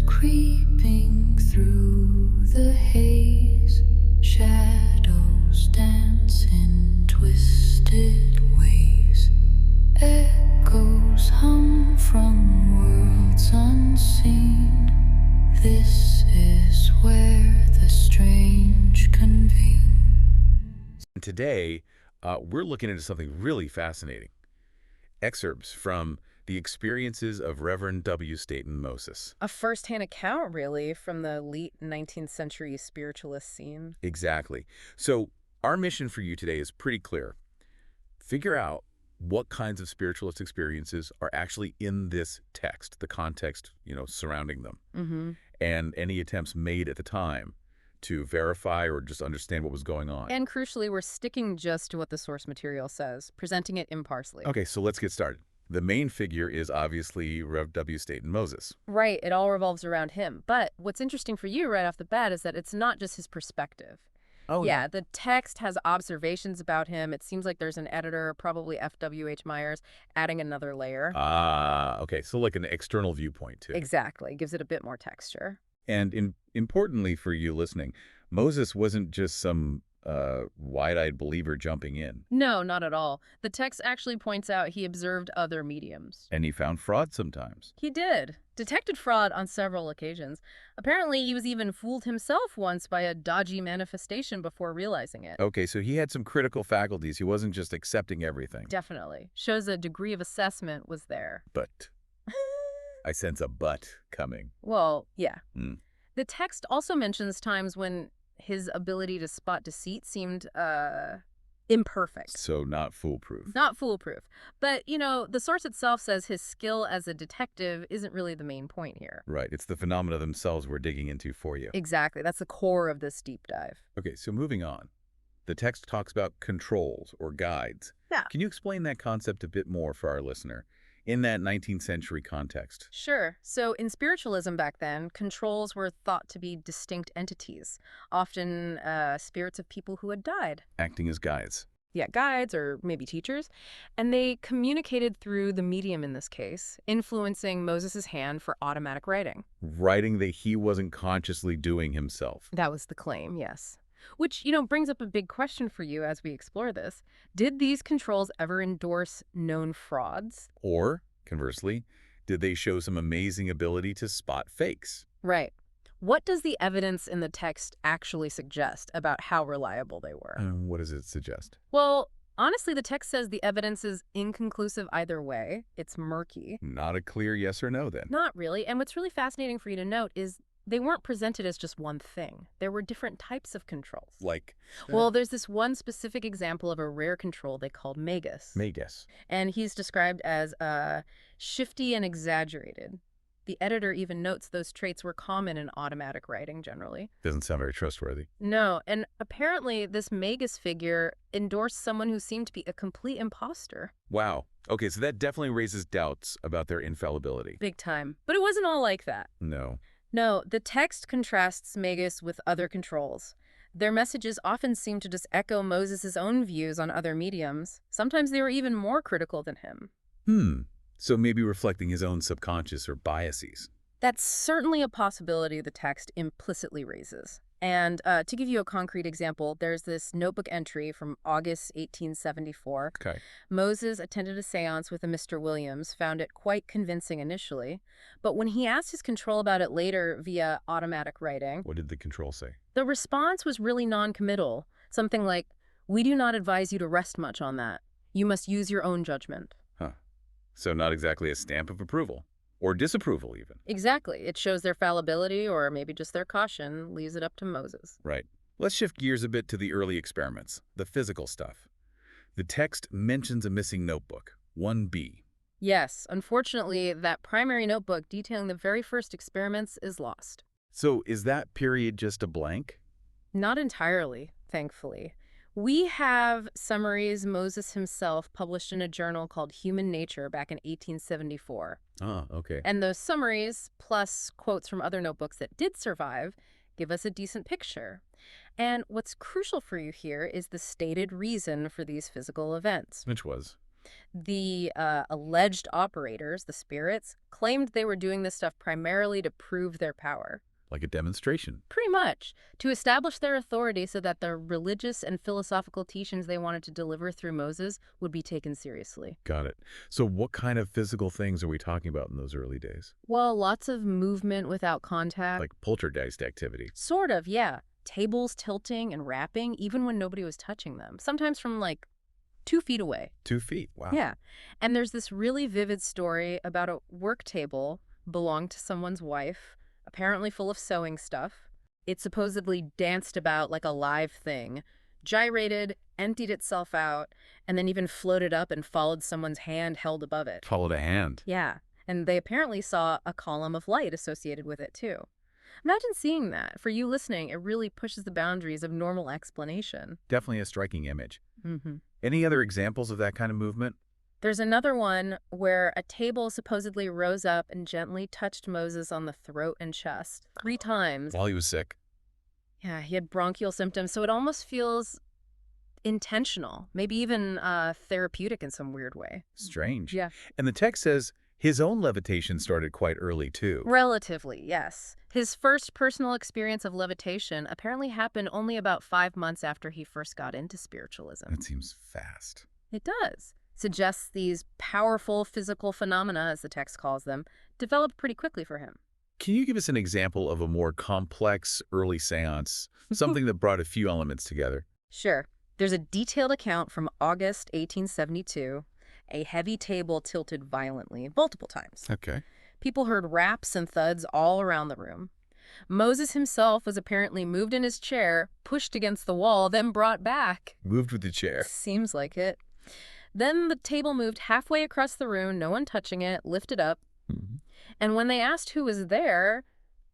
creeping through the haze, shadows dance in twisted ways, echoes hum from worlds unseen. This is where the strange convene. Today, we're looking into something really fascinating. Excerpts from the experiences of Reverend W. Stainton Moses. A first-hand account, really, from the late 19th century spiritualist scene. Exactly. So our mission for you today is pretty clear. Figure out what kinds of spiritualist experiences are actually in this text, the context, surrounding them, and any attempts made at the time to verify or just understand what was going on. And crucially, we're sticking just to what the source material says, presenting it impartially. Okay, so let's get started. The main figure is obviously Rev. W. Stainton Moses. Right, it all revolves around him. But what's interesting for you right off the bat is that it's not just his perspective. Oh, yeah, the text has observations about him. It seems like there's an editor, probably F.W.H. Myers, adding another layer. Okay, so like an external viewpoint, too. Exactly, gives it a bit more texture. And importantly for you listening, Moses wasn't just some wide-eyed believer jumping in. No, not at all. The text actually points out he observed other mediums. And he found fraud sometimes. He did. Detected fraud on several occasions. Apparently, he was even fooled himself once by a dodgy manifestation before realizing it. Okay, so he had some critical faculties. He wasn't just accepting everything. Definitely. Shows a degree of assessment was there. But I sense a but coming. Well, yeah. The text also mentions times when his ability to spot deceit seemed imperfect. So not foolproof. Not foolproof. But, the source itself says his skill as a detective isn't really the main point here. Right. It's the phenomena themselves we're digging into for you. Exactly. That's the core of this deep dive. Okay, so moving on. The text talks about controls or guides. Yeah. Can you explain that concept a bit more for our listener in that 19th century context? Sure. So in spiritualism back then, controls were thought to be distinct entities, often spirits of people who had died. Acting as guides. Yeah, guides or maybe teachers. And they communicated through the medium in this case, influencing Moses's hand for automatic writing. Writing that he wasn't consciously doing himself. That was the claim, yes. Which, brings up a big question for you as we explore this. Did these controls ever endorse known frauds? Or, conversely, did they show some amazing ability to spot fakes? Right. What does the evidence in the text actually suggest about how reliable they were? What does it suggest? Well, honestly, the text says the evidence is inconclusive either way. It's murky. Not a clear yes or no, then. Not really. And what's really fascinating for you to note is they weren't presented as just one thing. There were different types of controls. Like? Well, there's this one specific example of a rare control they called magus. Magus. And he's described as shifty and exaggerated. The editor even notes those traits were common in automatic writing generally. Doesn't sound very trustworthy. No, and apparently this magus figure endorsed someone who seemed to be a complete imposter. Wow. Okay, so that definitely raises doubts about their infallibility. Big time. But it wasn't all like that. No. No, the text contrasts magus with other controls. Their messages often seem to just echo Moses' own views on other mediums. Sometimes they were even more critical than him. So maybe reflecting his own subconscious or biases. That's certainly a possibility the text implicitly raises. And to give you a concrete example, there's this notebook entry from August 1874. Okay. Moses attended a séance with a Mr. Williams, found it quite convincing initially. But when he asked his control about it later via automatic writing, What did the control say? the response was really non-committal. Something like, "We do not advise you to rest much on that. You must use your own judgment." Huh. So not exactly a stamp of approval. Or disapproval, even. Exactly. It shows their fallibility, or maybe just their caution, leaves it up to Moses. Right. Let's shift gears a bit to the early experiments, the physical stuff. The text mentions a missing notebook, 1B. Yes, unfortunately, that primary notebook detailing the very first experiments is lost. So is that period just a blank? Not entirely, thankfully. We have summaries Moses himself published in a journal called Human Nature back in 1874. Ah, okay. And those summaries, plus quotes from other notebooks that did survive, give us a decent picture. And what's crucial for you here is the stated reason for these physical events. Which was? The alleged operators, the spirits, claimed they were doing this stuff primarily to prove their power. Like a demonstration. Pretty much. To establish their authority so that the religious and philosophical teachings they wanted to deliver through Moses would be taken seriously. Got it. So what kind of physical things are we talking about in those early days? Well, lots of movement without contact. Like poltergeist activity. Sort of, yeah. Tables tilting and rapping, even when nobody was touching them. Sometimes from, like, 2 feet away. 2 feet. Wow. Yeah. And there's this really vivid story about a work table belonged to someone's wife, apparently full of sewing stuff. It supposedly danced about like a live thing, gyrated, emptied itself out, and then even floated up and followed someone's hand held above it. Followed a hand. Yeah. And they apparently saw a column of light associated with it, too. Imagine seeing that. For you listening, it really pushes the boundaries of normal explanation. Definitely a striking image. Mm-hmm. Any other examples of that kind of movement? There's another one where a table supposedly rose up and gently touched Moses on the throat and chest 3 times. While he was sick. Yeah, he had bronchial symptoms, so it almost feels intentional, maybe even therapeutic in some weird way. Strange. Yeah. And the text says his own levitation started quite early, too. Relatively, yes. His first personal experience of levitation apparently happened only about 5 months after he first got into spiritualism. That seems fast. It does. Suggests these powerful physical phenomena, as the text calls them, developed pretty quickly for him. Can you give us an example of a more complex early seance, something that brought a few elements together? Sure. There's a detailed account from August 1872. A heavy table tilted violently, multiple times. Okay. People heard raps and thuds all around the room. Moses himself was apparently moved in his chair, pushed against the wall, then brought back. Moved with the chair. Seems like it. Then the table moved halfway across the room, no one touching it, lifted up. Mm-hmm. And when they asked who was there,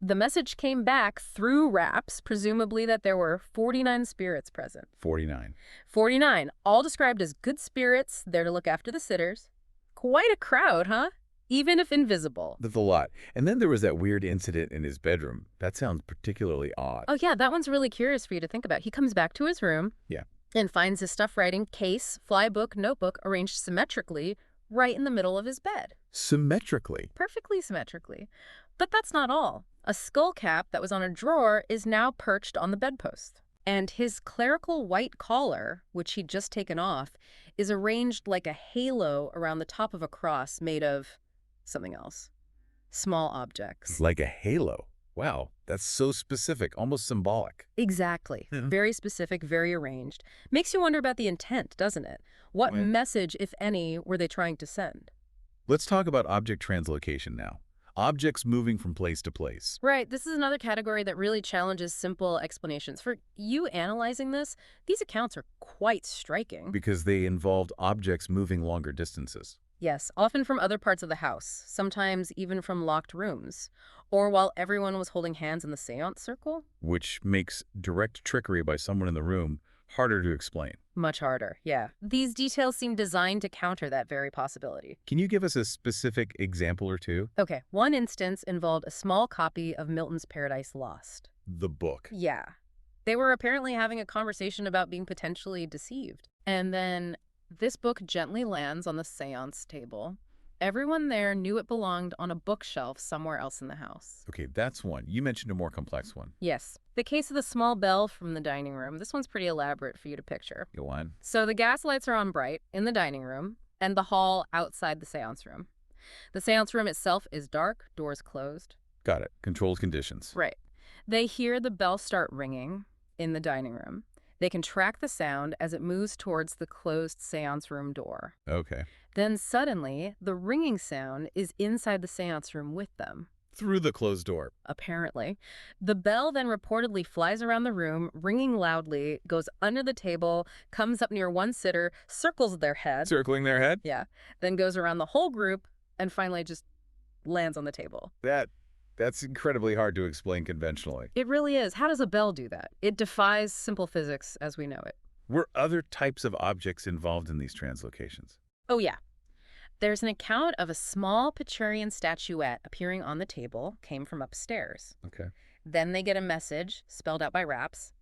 the message came back through raps, presumably that there were 49 spirits present. 49. 49, all described as good spirits, there to look after the sitters. Quite a crowd, huh? Even if invisible. That's a lot. And then there was that weird incident in his bedroom. That sounds particularly odd. Oh, yeah, that one's really curious for you to think about. He comes back to his room. Yeah. And finds his stuff writing case, flybook, notebook arranged symmetrically right in the middle of his bed. Symmetrically. Perfectly symmetrically. But that's not all. A skull cap that was on a drawer is now perched on the bedpost. And his clerical white collar, which he'd just taken off, is arranged like a halo around the top of a cross made of something else. Small objects. Like a halo. Wow, that's so specific, almost symbolic. Exactly. Yeah. Very specific, very arranged. Makes you wonder about the intent, doesn't it? What Right. message, if any, were they trying to send? Let's talk about object translocation now. Objects moving from place to place. Right, this is another category that really challenges simple explanations. For you analyzing this, these accounts are quite striking. Because they involved objects moving longer distances. Yes, often from other parts of the house, sometimes even from locked rooms, or while everyone was holding hands in the seance circle. Which makes direct trickery by someone in the room harder to explain. Much harder, yeah. These details seem designed to counter that very possibility. Can you give us a specific example or two? Okay, one instance involved a small copy of Milton's Paradise Lost. The book. Yeah. They were apparently having a conversation about being potentially deceived. And then this book gently lands on the seance table. Everyone there knew it belonged on a bookshelf somewhere else in the house. Okay, that's one. You mentioned a more complex one. Yes. The case of the small bell from the dining room. This one's pretty elaborate for you to picture. Go on. So the gas lights are on bright in the dining room and the hall outside the seance room. The seance room itself is dark, doors closed. Got it. Controlled conditions. Right. They hear the bell start ringing in the dining room. They can track the sound as it moves towards the closed seance room door. Okay. Then suddenly, the ringing sound is inside the seance room with them. Through the closed door. Apparently. The bell then reportedly flies around the room, ringing loudly, goes under the table, comes up near one sitter, circles their head. Circling their head? Yeah. Then goes around the whole group, and finally just lands on the table. That's incredibly hard to explain conventionally. It really is. How does a bell do that? It defies simple physics as we know it. Were other types of objects involved in these translocations? Oh, yeah. There's an account of a small Peturian statuette appearing on the table, came from upstairs. Okay. Then they get a message, spelled out by raps.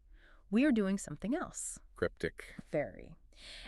We are doing something else. Cryptic. Very.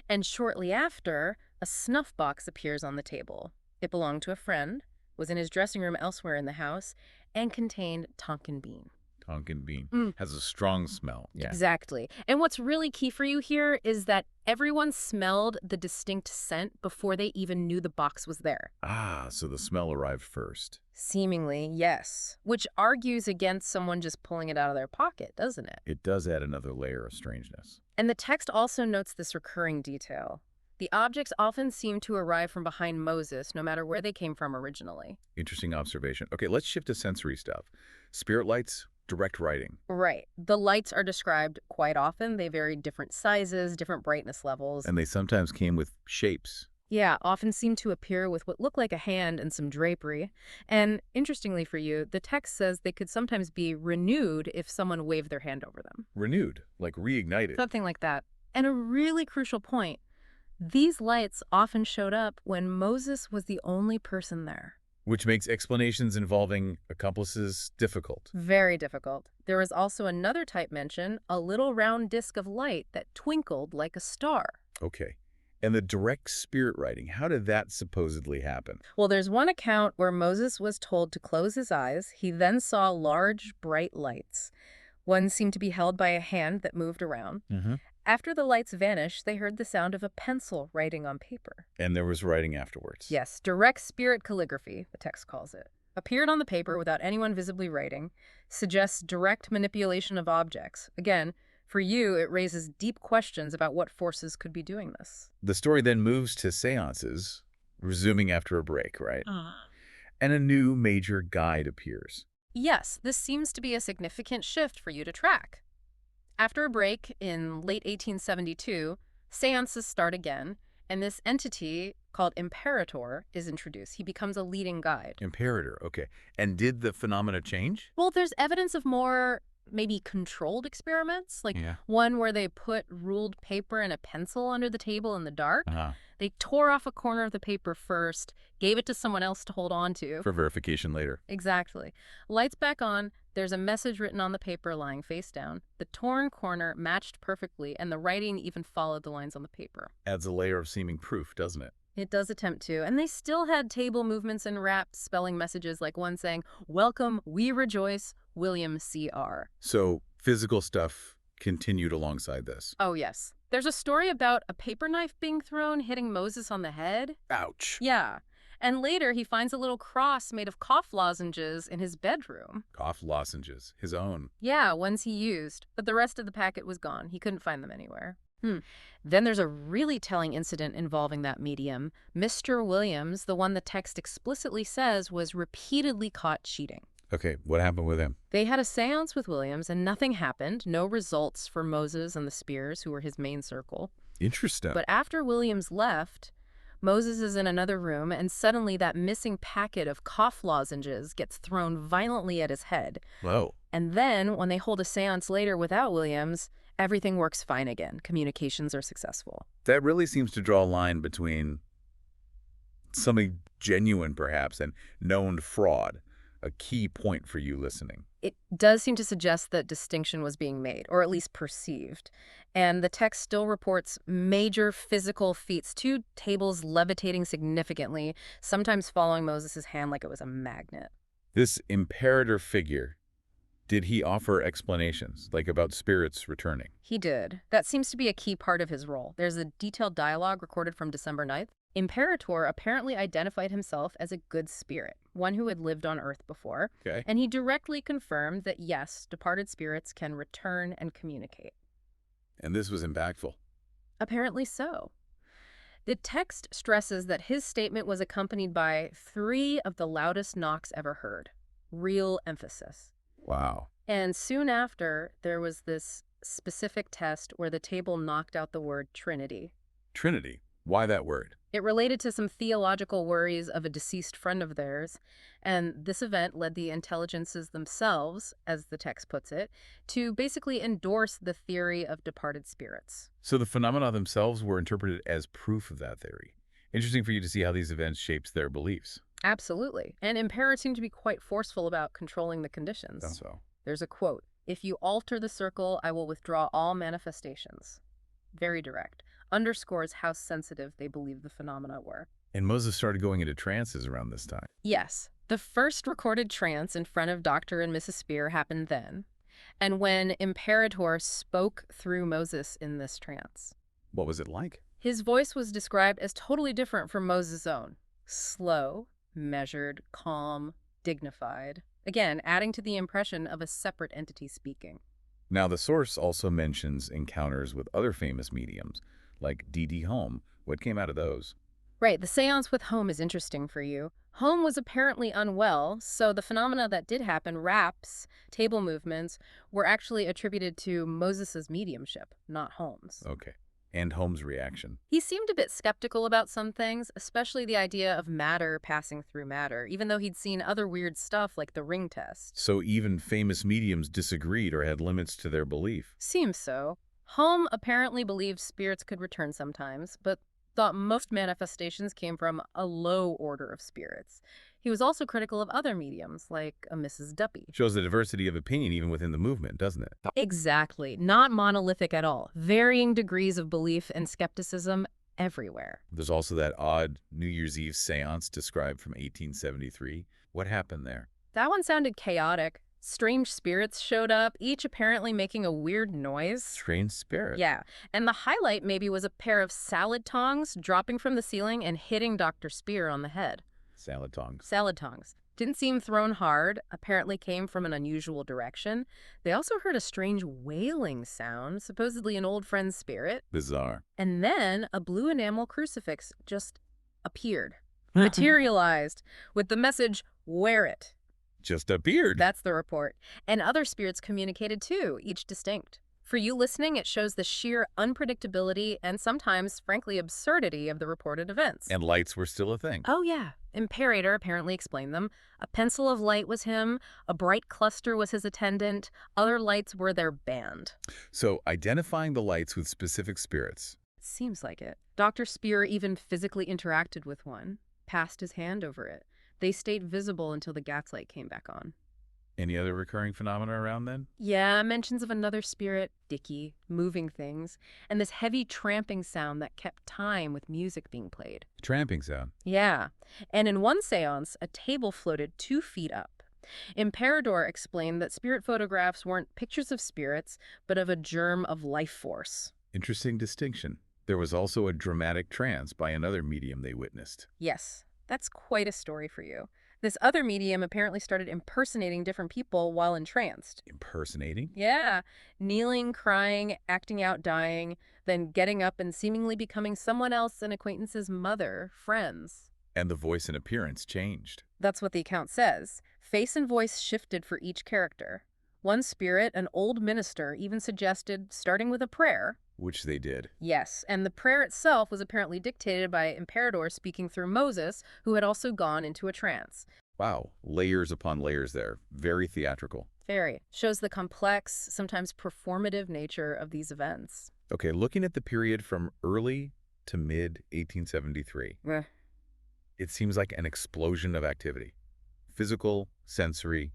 And shortly after, a snuff box appears on the table. It belonged to a friend, was in his dressing room elsewhere in the house, and contained Tonkin bean. Tonkin bean. Mm. Has a strong smell. Yeah. Exactly. And what's really key for you here is that everyone smelled the distinct scent before they even knew the box was there. Ah, so the smell arrived first. Seemingly, yes. Which argues against someone just pulling it out of their pocket, doesn't it? It does add another layer of strangeness. And the text also notes this recurring detail. The objects often seem to arrive from behind Moses, no matter where they came from originally. Interesting observation. Okay, let's shift to sensory stuff. Spirit lights, direct writing. Right. The lights are described quite often. They vary different sizes, different brightness levels. And they sometimes came with shapes. Yeah, often seem to appear with what look like a hand and some drapery. And interestingly for you, the text says they could sometimes be renewed if someone waved their hand over them. Renewed, like reignited. Something like that. And a really crucial point, these lights often showed up when Moses was the only person there. Which makes explanations involving accomplices difficult. Very difficult. There was also another type mentioned, a little round disc of light that twinkled like a star. Okay. And the direct spirit writing, how did that supposedly happen? Well, there's one account where Moses was told to close his eyes. He then saw large, bright lights. One seemed to be held by a hand that moved around. Mm-hmm. After the lights vanished, they heard the sound of a pencil writing on paper. And there was writing afterwards. Yes, direct spirit calligraphy, the text calls it. Appeared on the paper without anyone visibly writing, suggests direct manipulation of objects. Again, for you, it raises deep questions about what forces could be doing this. The story then moves to séances, resuming after a break, right? And a new major guide appears. Yes, this seems to be a significant shift for you to track. After a break in late 1872, séances start again, and this entity called Imperator is introduced. He becomes a leading guide. Imperator, okay. And did the phenomena change? Well, there's evidence of more maybe controlled experiments, like one where they put ruled paper and a pencil under the table in the dark. They tore off a corner of the paper first, gave it to someone else to hold on to. For verification later. Exactly. Lights back on, there's a message written on the paper lying face down. The torn corner matched perfectly, and the writing even followed the lines on the paper. Adds a layer of seeming proof, doesn't it? It does attempt to. And they still had table movements and raps spelling messages, like one saying, "Welcome, we rejoice, William C.R." So physical stuff continued alongside this. Oh, yes. There's a story about a paper knife being thrown, hitting Moses on the head. Ouch. Yeah. And later, he finds a little cross made of cough lozenges in his bedroom. Cough lozenges, his own. Yeah, ones he used. But the rest of the packet was gone. He couldn't find them anywhere. Then there's a really telling incident involving that medium. Mr. Williams, the one the text explicitly says was repeatedly caught cheating. Okay, what happened with him? They had a seance with Williams, and nothing happened. No results for Moses and the Spears, who were his main circle. Interesting. But after Williams left, Moses is in another room, and suddenly that missing packet of cough lozenges gets thrown violently at his head. Whoa. And then, when they hold a seance later without Williams, everything works fine again. Communications are successful. That really seems to draw a line between something genuine, perhaps, and known fraud. A key point for you listening. It does seem to suggest that distinction was being made, or at least perceived. And the text still reports major physical feats, 2 tables levitating significantly, sometimes following Moses' hand like it was a magnet. This imperator figure, did he offer explanations, like about spirits returning? He did. That seems to be a key part of his role. There's a detailed dialogue recorded from December 9th. Imperator apparently identified himself as a good spirit, one who had lived on Earth before. Okay. And he directly confirmed that, yes, departed spirits can return and communicate. And this was impactful. Apparently so. The text stresses that his statement was accompanied by 3 of the loudest knocks ever heard. Real emphasis. Wow. And soon after, there was this specific test where the table knocked out the word Trinity. Trinity. Why that word? It related to some theological worries of a deceased friend of theirs, and this event led the intelligences themselves, as the text puts it, to basically endorse the theory of departed spirits. So the phenomena themselves were interpreted as proof of that theory. Interesting for you to see how these events shapes their beliefs. Absolutely. And Imperator seemed to be quite forceful about controlling the conditions. So. There's a quote, "If you alter the circle, I will withdraw all manifestations." Very direct. underscores how sensitive they believe the phenomena were. And Moses started going into trances around this time. Yes, the first recorded trance in front of Dr. and Mrs. Spear happened then, and when Imperator spoke through Moses in this trance. What was it like? His voice was described as totally different from Moses' own. Slow, measured, calm, dignified. Again, adding to the impression of a separate entity speaking. Now, the source also mentions encounters with other famous mediums, like D.D. Home. What came out of those? Right, the seance with Home is interesting for you. Home was apparently unwell, so the phenomena that did happen, raps, table movements, were actually attributed to Moses's mediumship, not Home's. Okay. And Home's reaction. He seemed a bit skeptical about some things, especially the idea of matter passing through matter, even though he'd seen other weird stuff like the ring test. So even famous mediums disagreed or had limits to their belief. Seems so. Home apparently believed spirits could return sometimes, but thought most manifestations came from a low order of spirits. He was also critical of other mediums, like a Mrs. Duppy. Shows the diversity of opinion even within the movement, doesn't it? Exactly. Not monolithic at all. Varying degrees of belief and skepticism everywhere. There's also that odd New Year's Eve seance described from 1873. What happened there? That one sounded chaotic. Strange spirits showed up, each apparently making a weird noise. Strange spirit. Yeah, and the highlight maybe was a pair of salad tongs dropping from the ceiling and hitting Dr. Spear on the head. Salad tongs. Salad tongs. Didn't seem thrown hard, apparently came from an unusual direction. They also heard a strange wailing sound, supposedly an old friend's spirit. Bizarre. And then a blue enamel crucifix just appeared, materialized, with the message, "Wear it." Just appeared. That's the report. And other spirits communicated too, each distinct. For you listening, it shows the sheer unpredictability and sometimes, frankly, absurdity of the reported events. And lights were still a thing. Oh, yeah. Imperator apparently explained them. A pencil of light was him. A bright cluster was his attendant. Other lights were their band. So identifying the lights with specific spirits. Seems like it. Dr. Spear even physically interacted with one, passed his hand over it. They stayed visible until the gaslight came back on. Any other recurring phenomena around then? Yeah, mentions of another spirit, Dickie, moving things, and this heavy tramping sound that kept time with music being played. Tramping sound. Yeah, and in one seance, a table floated 2 feet up. Imperator explained that spirit photographs weren't pictures of spirits, but of a germ of life force. Interesting distinction. There was also a dramatic trance by another medium they witnessed. Yes, that's quite a story for you. This other medium apparently started impersonating different people while entranced. Impersonating? Yeah, kneeling, crying, acting out dying, then getting up and seemingly becoming someone else, an acquaintance's mother, friends. And the voice and appearance changed. That's what the account says. Face and voice shifted for each character. One spirit, an old minister, even suggested starting with a prayer. Which they did. Yes, and the prayer itself was apparently dictated by Imperator speaking through Moses, who had also gone into a trance. Wow, layers upon layers there. Very theatrical. Very. Shows the complex, sometimes performative nature of these events. Okay, looking at the period from early to mid-1873, it seems like an explosion of activity. Physical, sensory,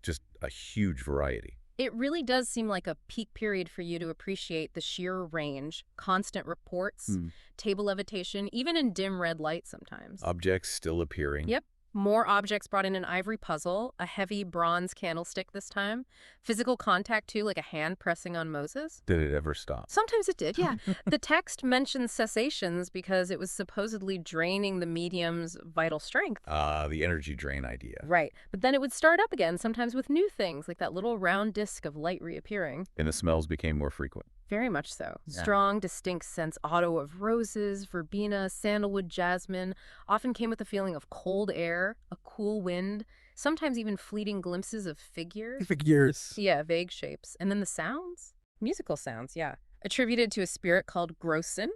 just a huge variety. It really does seem like a peak period for you to appreciate the sheer range, constant reports, table levitation, even in dim red light sometimes. Objects still appearing. Yep. More objects brought in an ivory puzzle, a heavy bronze candlestick this time. Physical contact, too, like a hand pressing on Moses. Did it ever stop? Sometimes it did, yeah. The text mentions cessations because it was supposedly draining the medium's vital strength. The energy drain idea. Right. But then it would start up again, sometimes with new things, like that little round disc of light reappearing. And the smells became more frequent. Very much so. Yeah. Strong, distinct scents, otto of roses, verbena, sandalwood, jasmine, often came with a feeling of cold air, a cool wind, sometimes even fleeting glimpses of figures. Figures. Yeah, vague shapes. And then the sounds? Musical sounds, yeah. Attributed to a spirit called Grossen,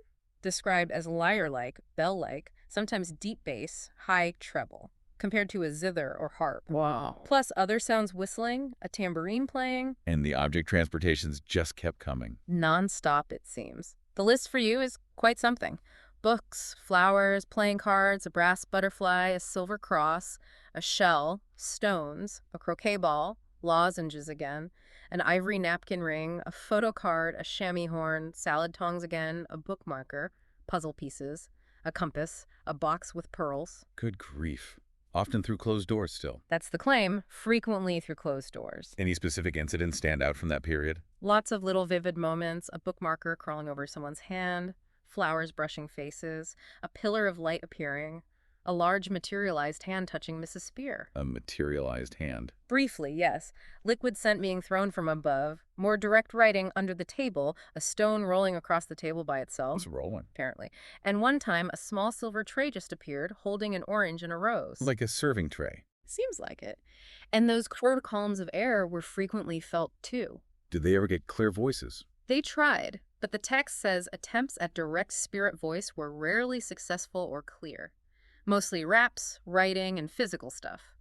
described as lyre-like, bell-like, sometimes deep bass, high treble, compared to a zither or harp. Wow. Plus other sounds whistling, a tambourine playing. And the object transportations just kept coming. Non-stop, it seems. The list for you is quite something. Books, flowers, playing cards, a brass butterfly, a silver cross, a shell, stones, a croquet ball, lozenges again, an ivory napkin ring, a photo card, a chamois horn, salad tongs again, a bookmarker, puzzle pieces, a compass, a box with pearls. Good grief. Often through closed doors still. That's the claim, frequently through closed doors. Any specific incidents stand out from that period? Lots of little vivid moments, a bookmarker crawling over someone's hand, flowers brushing faces, a pillar of light appearing, a large materialized hand touching Mrs. Spear. A materialized hand. Briefly, yes. Liquid scent being thrown from above, more direct writing under the table, a stone rolling across the table by itself. It's rolling. Apparently. And one time, a small silver tray just appeared, holding an orange and a rose. Like a serving tray. Seems like it. And those quarter columns of air were frequently felt, too. Did they ever get clear voices? They tried, but the text says attempts at direct spirit voice were rarely successful or clear. Mostly raps, writing, and physical stuff.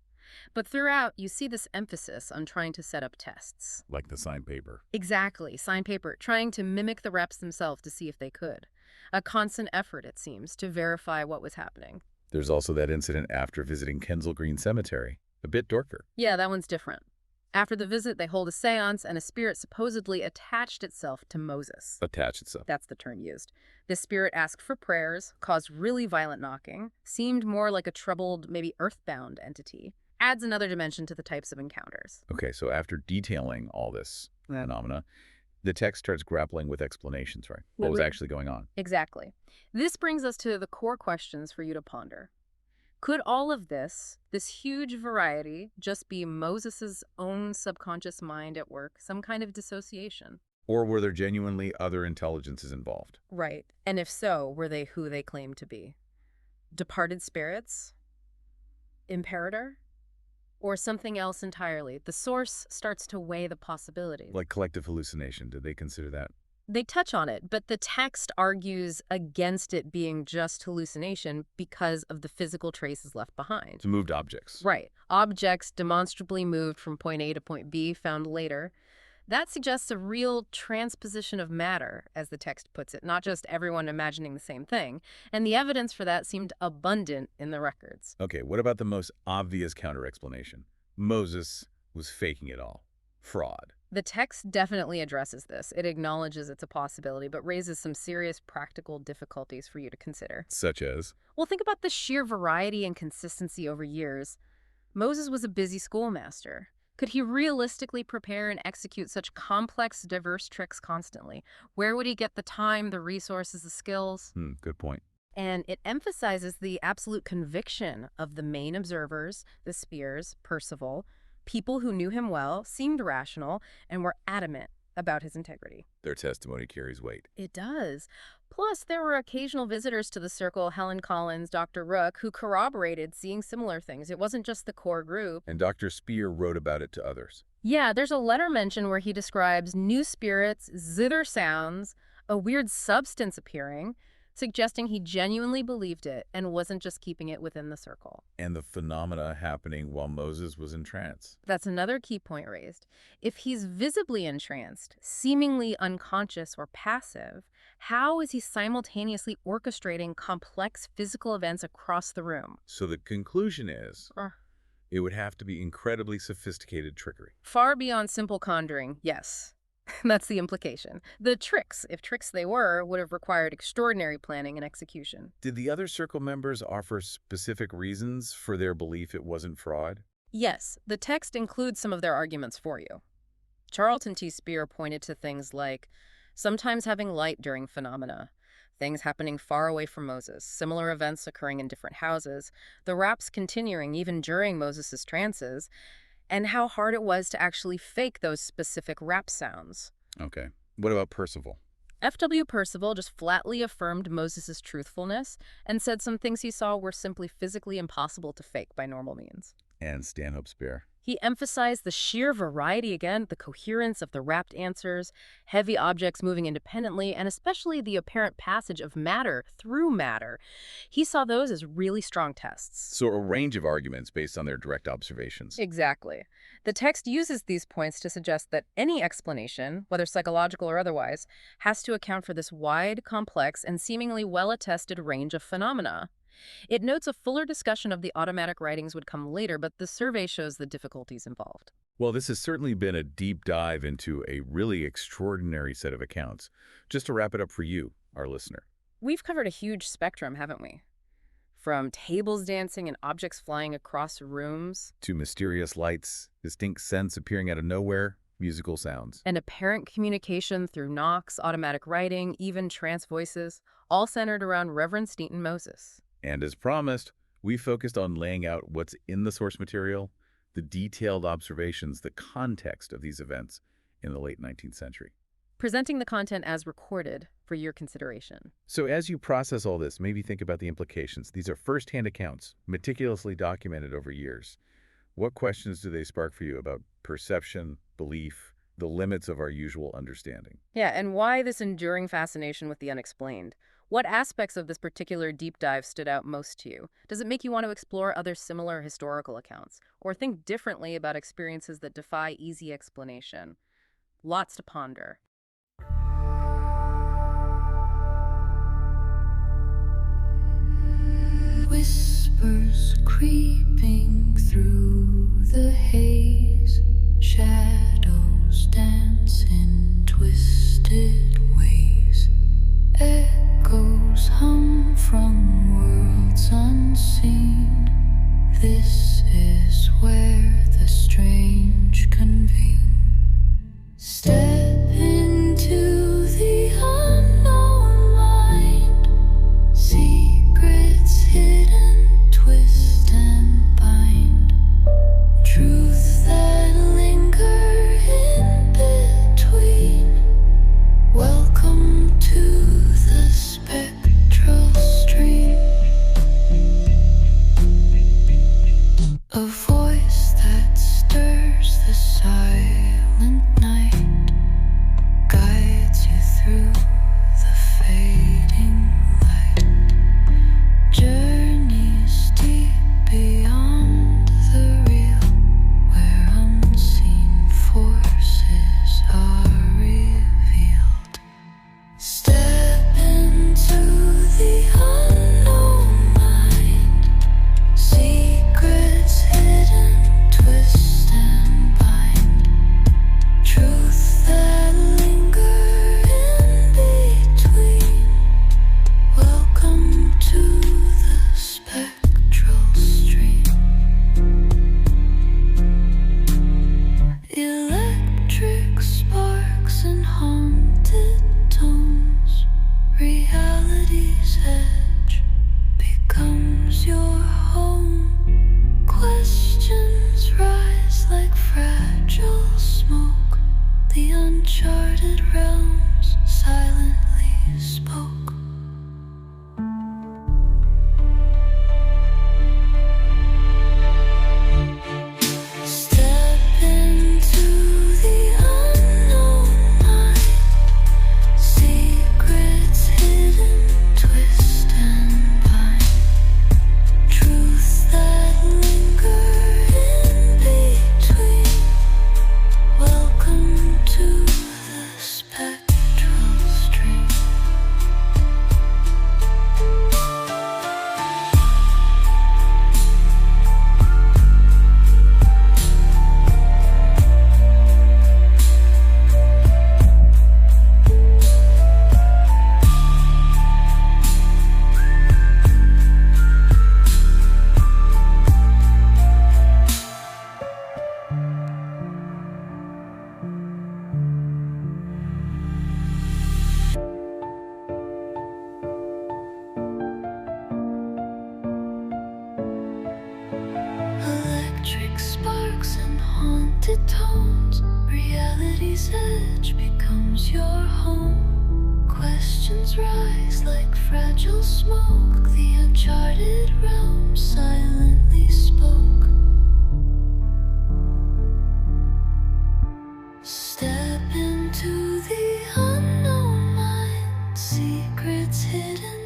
But throughout, you see this emphasis on trying to set up tests. Like the signed paper. Exactly, signed paper, trying to mimic the raps themselves to see if they could. A constant effort, it seems, to verify what was happening. There's also that incident after visiting Kensal Green Cemetery. A bit darker. Yeah, that one's different. After the visit, they hold a séance, and a spirit supposedly attached itself to Moses. Attach itself. That's the term used. This spirit asked for prayers, caused really violent knocking, seemed more like a troubled, maybe earthbound entity. Adds another dimension to the types of encounters. Okay, so after detailing all this phenomena, the text starts grappling with explanations, right? What was actually going on? Exactly. This brings us to the core questions for you to ponder. Could all of this huge variety, just be Moses's own subconscious mind at work, some kind of dissociation? Or were there genuinely other intelligences involved? Right. And if so, were they who they claim to be? Departed spirits? Imperator? Or something else entirely? The source starts to weigh the possibilities. Like collective hallucination, did they consider that? They touch on it, but the text argues against it being just hallucination because of the physical traces left behind. To moved objects. Right. Objects demonstrably moved from point A to point B found later. That suggests a real transposition of matter, as the text puts it, not just everyone imagining the same thing. And the evidence for that seemed abundant in the records. Okay, what about the most obvious counter-explanation? Moses was faking it all. Fraud. The text definitely addresses this. It acknowledges it's a possibility, but raises some serious practical difficulties for you to consider. Such as? Well, think about the sheer variety and consistency over years. Moses was a busy schoolmaster. Could he realistically prepare and execute such complex, diverse tricks constantly? Where would he get the time, the resources, the skills? Good point. And it emphasizes the absolute conviction of the main observers, the Spears, Percival. People who knew him well, seemed rational, and were adamant about his integrity. Their testimony carries weight. It does. Plus, there were occasional visitors to the circle, Helen Collins, Dr. Rook, who corroborated seeing similar things. It wasn't just the core group. And Dr. Spear wrote about it to others. Yeah, there's a letter mention where he describes new spirits, zither sounds, a weird substance appearing, suggesting he genuinely believed it and wasn't just keeping it within the circle. And the phenomena happening while Moses was in trance. That's another key point raised. If he's visibly entranced, seemingly unconscious or passive, how is he simultaneously orchestrating complex physical events across the room? So the conclusion is, it would have to be incredibly sophisticated trickery. Far beyond simple conjuring, yes. That's the implication. The tricks, if tricks they were, would have required extraordinary planning and execution. Did the other circle members offer specific reasons for their belief it wasn't fraud? Yes, the text includes some of their arguments for you. Charlton T. Spear pointed to things like sometimes having light during phenomena, things happening far away from Moses, similar events occurring in different houses, the raps continuing even during Moses's trances, and how hard it was to actually fake those specific rap sounds. Okay. What about Percival? F.W. Percival just flatly affirmed Moses's truthfulness and said some things he saw were simply physically impossible to fake by normal means. And Stanhope Spear. He emphasized the sheer variety again, the coherence of the rapt answers, heavy objects moving independently, and especially the apparent passage of matter through matter. He saw those as really strong tests. So a range of arguments based on their direct observations. Exactly. The text uses these points to suggest that any explanation, whether psychological or otherwise, has to account for this wide, complex, and seemingly well-attested range of phenomena. It notes a fuller discussion of the automatic writings would come later, but the survey shows the difficulties involved. Well, this has certainly been a deep dive into a really extraordinary set of accounts. Just to wrap it up for you, our listener. We've covered a huge spectrum, haven't we? From tables dancing and objects flying across rooms, To mysterious lights, distinct scents appearing out of nowhere, musical sounds. and apparent communication through knocks, automatic writing, even trance voices, all centered around Reverend Stainton Moses. And as promised, we focused on laying out what's in the source material, the detailed observations, the context of these events in the late 19th century. Presenting the content as recorded for your consideration. So as you process all this, maybe think about the implications. These are first-hand accounts, meticulously documented over years. What questions do they spark for you about perception, belief, the limits of our usual understanding? Yeah, and why this enduring fascination with the unexplained? What aspects of this particular deep dive stood out most to you? Does it make you want to explore other similar historical accounts, or think differently about experiences that defy easy explanation? Lots to ponder. Whispers creeping through the haze, shadows dance in twisted ways, echoes hum from worlds unseen. This is where the strange convene. Step into the unknown mind, secrets hidden, twist and bind, truths that linger in between. Welcome to the spectral stream. A voice that stirs the silent night, guides you through the fading light. Journeys deep beyond the real, where unseen forces are revealed. Step into the unknown mind, secrets hidden, twist and bind, truths that linger in between. Welcome to the spectral stream. Electric sparks and haunted tones, reality's edge becomes your home. Questions rise like fragile smoke, the uncharted realms silently spoke. Step into the unknown mind, secrets hidden, twist and bind, truths that linger in between. Welcome to the spectral stream. Electric sparks and haunted tones, reality's edge becomes your home. Questions rise like fragile smoke, the uncharted realm silently spoke. Step into the unknown mind, secrets hidden,